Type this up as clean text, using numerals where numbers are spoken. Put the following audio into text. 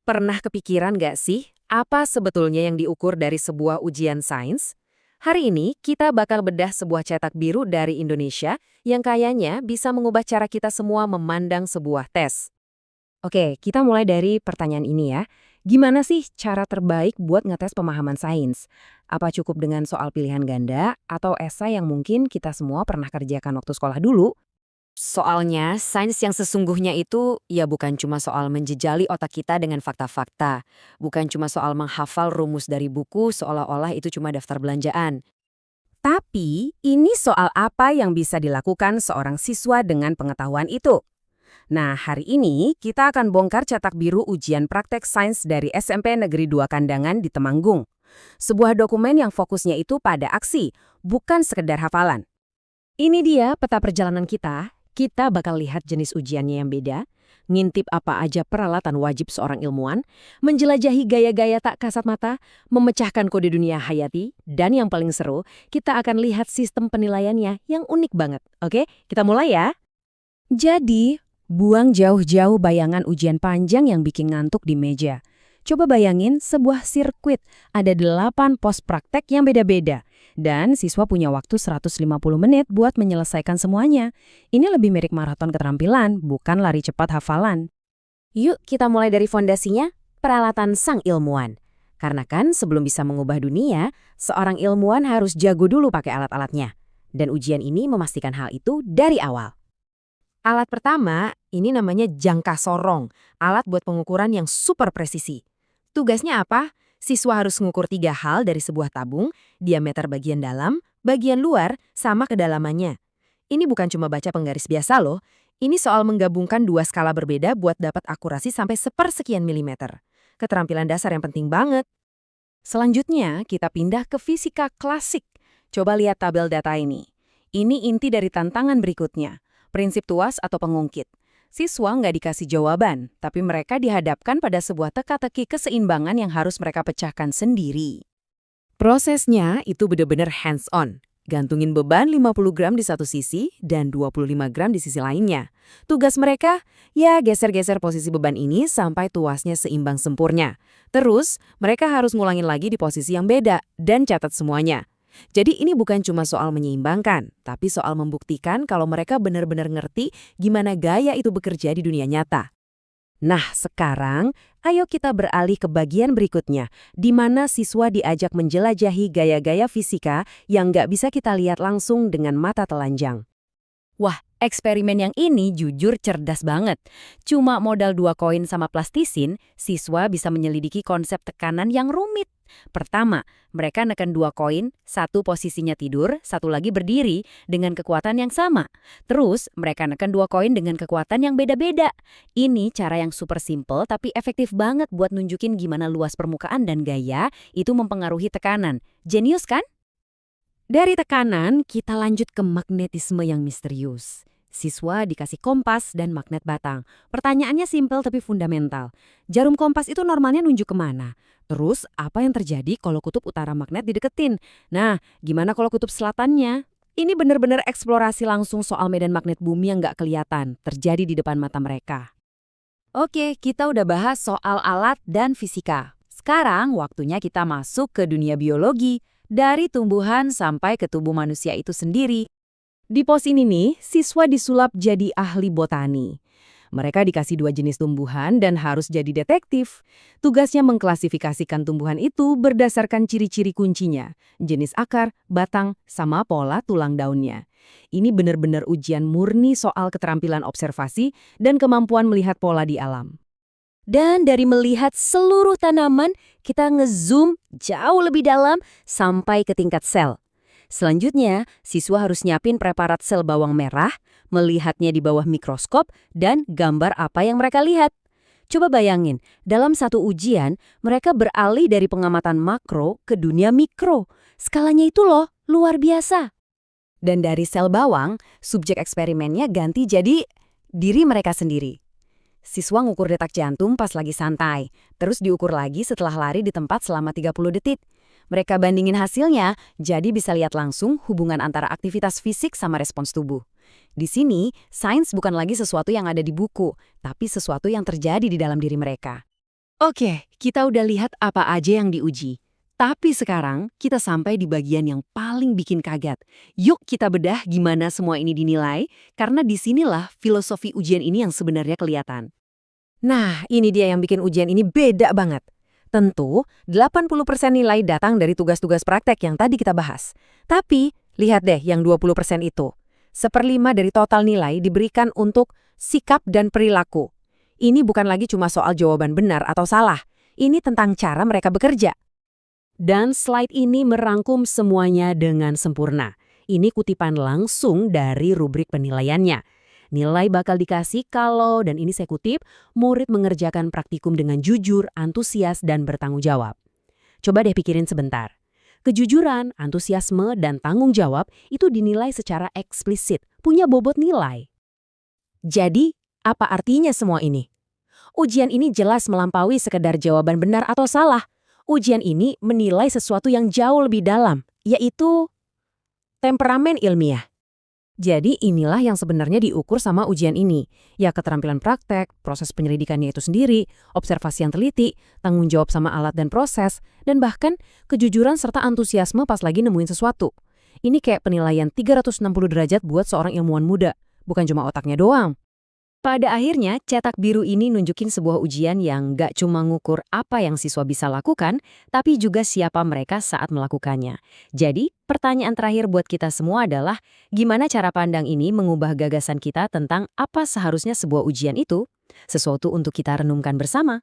Pernah kepikiran nggak sih, apa sebetulnya yang diukur dari sebuah ujian sains? Hari ini, kita bakal bedah sebuah cetak biru dari Indonesia yang kayaknya bisa mengubah cara kita semua memandang sebuah tes. Oke, kita mulai dari pertanyaan ini ya. Gimana sih cara terbaik buat ngetes pemahaman sains? Apa cukup dengan soal pilihan ganda atau esai yang mungkin kita semua pernah kerjakan waktu sekolah dulu? Soalnya, sains yang sesungguhnya itu ya bukan cuma soal menjejali otak kita dengan fakta-fakta. Bukan cuma soal menghafal rumus dari buku seolah-olah itu cuma daftar belanjaan. Tapi, ini soal apa yang bisa dilakukan seorang siswa dengan pengetahuan itu. Nah, hari ini kita akan bongkar cetak biru ujian praktek sains dari SMP Negeri 2 Kandangan di Temanggung. Sebuah dokumen yang fokusnya itu pada aksi, bukan sekedar hafalan. Ini dia peta perjalanan kita. Kita bakal lihat jenis ujiannya yang beda, ngintip apa aja peralatan wajib seorang ilmuwan, menjelajahi gaya-gaya tak kasat mata, memecahkan kode dunia hayati, dan yang paling seru, kita akan lihat sistem penilaiannya yang unik banget. Oke, kita mulai ya. Jadi, buang jauh-jauh bayangan ujian panjang yang bikin ngantuk di meja. Coba bayangin sebuah sirkuit, ada 8 pos praktek yang beda-beda. Dan siswa punya waktu 150 menit buat menyelesaikan semuanya. Ini lebih mirip maraton keterampilan, bukan lari cepat hafalan. Yuk kita mulai dari fondasinya, peralatan sang ilmuwan. Karena kan sebelum bisa mengubah dunia, seorang ilmuwan harus jago dulu pakai alat-alatnya. Dan ujian ini memastikan hal itu dari awal. Alat pertama, ini namanya jangka sorong, alat buat pengukuran yang super presisi. Tugasnya apa? Siswa harus mengukur 3 hal dari sebuah tabung, diameter bagian dalam, bagian luar, sama kedalamannya. Ini bukan cuma baca penggaris biasa loh, ini soal menggabungkan 2 skala berbeda buat dapat akurasi sampai sepersekian milimeter. Keterampilan dasar yang penting banget. Selanjutnya, kita pindah ke fisika klasik. Coba lihat tabel data ini. Ini inti dari tantangan berikutnya, prinsip tuas atau pengungkit. Siswa nggak dikasih jawaban, tapi mereka dihadapkan pada sebuah teka-teki keseimbangan yang harus mereka pecahkan sendiri. Prosesnya itu benar-benar hands-on. Gantungin beban 50 gram di satu sisi dan 25 gram di sisi lainnya. Tugas mereka, ya geser-geser posisi beban ini sampai tuasnya seimbang sempurna. Terus, mereka harus ngulangin lagi di posisi yang beda dan catat semuanya. Jadi ini bukan cuma soal menyeimbangkan, tapi soal membuktikan kalau mereka benar-benar ngerti gimana gaya itu bekerja di dunia nyata. Nah, sekarang ayo kita beralih ke bagian berikutnya, di mana siswa diajak menjelajahi gaya-gaya fisika yang nggak bisa kita lihat langsung dengan mata telanjang. Wah, eksperimen yang ini jujur cerdas banget. Cuma modal 2 koin sama plastisin, siswa bisa menyelidiki konsep tekanan yang rumit. Pertama, mereka neken 2 koin, satu posisinya tidur, satu lagi berdiri, dengan kekuatan yang sama. Terus, mereka neken 2 koin dengan kekuatan yang beda-beda. Ini cara yang super simple tapi efektif banget buat nunjukin gimana luas permukaan dan gaya itu mempengaruhi tekanan. Jenius kan? Dari tekanan, kita lanjut ke magnetisme yang misterius. Siswa dikasih kompas dan magnet batang. Pertanyaannya simpel tapi fundamental. Jarum kompas itu normalnya nunjuk kemana? Terus, apa yang terjadi kalau kutub utara magnet dideketin? Nah, gimana kalau kutub selatannya? Ini benar-benar eksplorasi langsung soal medan magnet bumi yang nggak kelihatan, terjadi di depan mata mereka. Oke, kita udah bahas soal alat dan fisika. Sekarang waktunya kita masuk ke dunia biologi, dari tumbuhan sampai ke tubuh manusia itu sendiri. Di pos ini nih, siswa disulap jadi ahli botani. Mereka dikasih 2 jenis tumbuhan dan harus jadi detektif. Tugasnya mengklasifikasikan tumbuhan itu berdasarkan ciri-ciri kuncinya, jenis akar, batang, sama pola tulang daunnya. Ini benar-benar ujian murni soal keterampilan observasi dan kemampuan melihat pola di alam. Dan dari melihat seluruh tanaman, kita ngezoom jauh lebih dalam sampai ke tingkat sel. Selanjutnya, siswa harus nyiapin preparat sel bawang merah, melihatnya di bawah mikroskop, dan gambar apa yang mereka lihat. Coba bayangin, dalam satu ujian, mereka beralih dari pengamatan makro ke dunia mikro. Skalanya itu loh, luar biasa. Dan dari sel bawang, subjek eksperimennya ganti jadi diri mereka sendiri. Siswa ngukur detak jantung pas lagi santai, terus diukur lagi setelah lari di tempat selama 30 detik. Mereka bandingin hasilnya, jadi bisa lihat langsung hubungan antara aktivitas fisik sama respons tubuh. Di sini, sains bukan lagi sesuatu yang ada di buku, tapi sesuatu yang terjadi di dalam diri mereka. Oke, kita udah lihat apa aja yang diuji. Tapi sekarang kita sampai di bagian yang paling bikin kaget. Yuk kita bedah gimana semua ini dinilai, karena disinilah filosofi ujian ini yang sebenarnya kelihatan. Nah, ini dia yang bikin ujian ini beda banget. Tentu, 80% nilai datang dari tugas-tugas praktek yang tadi kita bahas. Tapi, lihat deh yang 20% itu. Seperlima dari total nilai diberikan untuk sikap dan perilaku. Ini bukan lagi cuma soal jawaban benar atau salah. Ini tentang cara mereka bekerja. Dan slide ini merangkum semuanya dengan sempurna. Ini kutipan langsung dari rubrik penilaiannya. Nilai bakal dikasih kalau, dan ini saya kutip, murid mengerjakan praktikum dengan jujur, antusias, dan bertanggung jawab. Coba deh pikirin sebentar. Kejujuran, antusiasme, dan tanggung jawab itu dinilai secara eksplisit, punya bobot nilai. Jadi, apa artinya semua ini? Ujian ini jelas melampaui sekedar jawaban benar atau salah. Ujian ini menilai sesuatu yang jauh lebih dalam, yaitu temperamen ilmiah. Jadi inilah yang sebenarnya diukur sama ujian ini. Ya keterampilan praktek, proses penyelidikannya itu sendiri, observasi yang teliti, tanggung jawab sama alat dan proses, dan bahkan kejujuran serta antusiasme pas lagi nemuin sesuatu. Ini kayak penilaian 360 derajat buat seorang ilmuwan muda, bukan cuma otaknya doang. Pada akhirnya, cetak biru ini nunjukin sebuah ujian yang gak cuma ngukur apa yang siswa bisa lakukan, tapi juga siapa mereka saat melakukannya. Jadi, pertanyaan terakhir buat kita semua adalah, gimana cara pandang ini mengubah gagasan kita tentang apa seharusnya sebuah ujian itu? Sesuatu untuk kita renungkan bersama.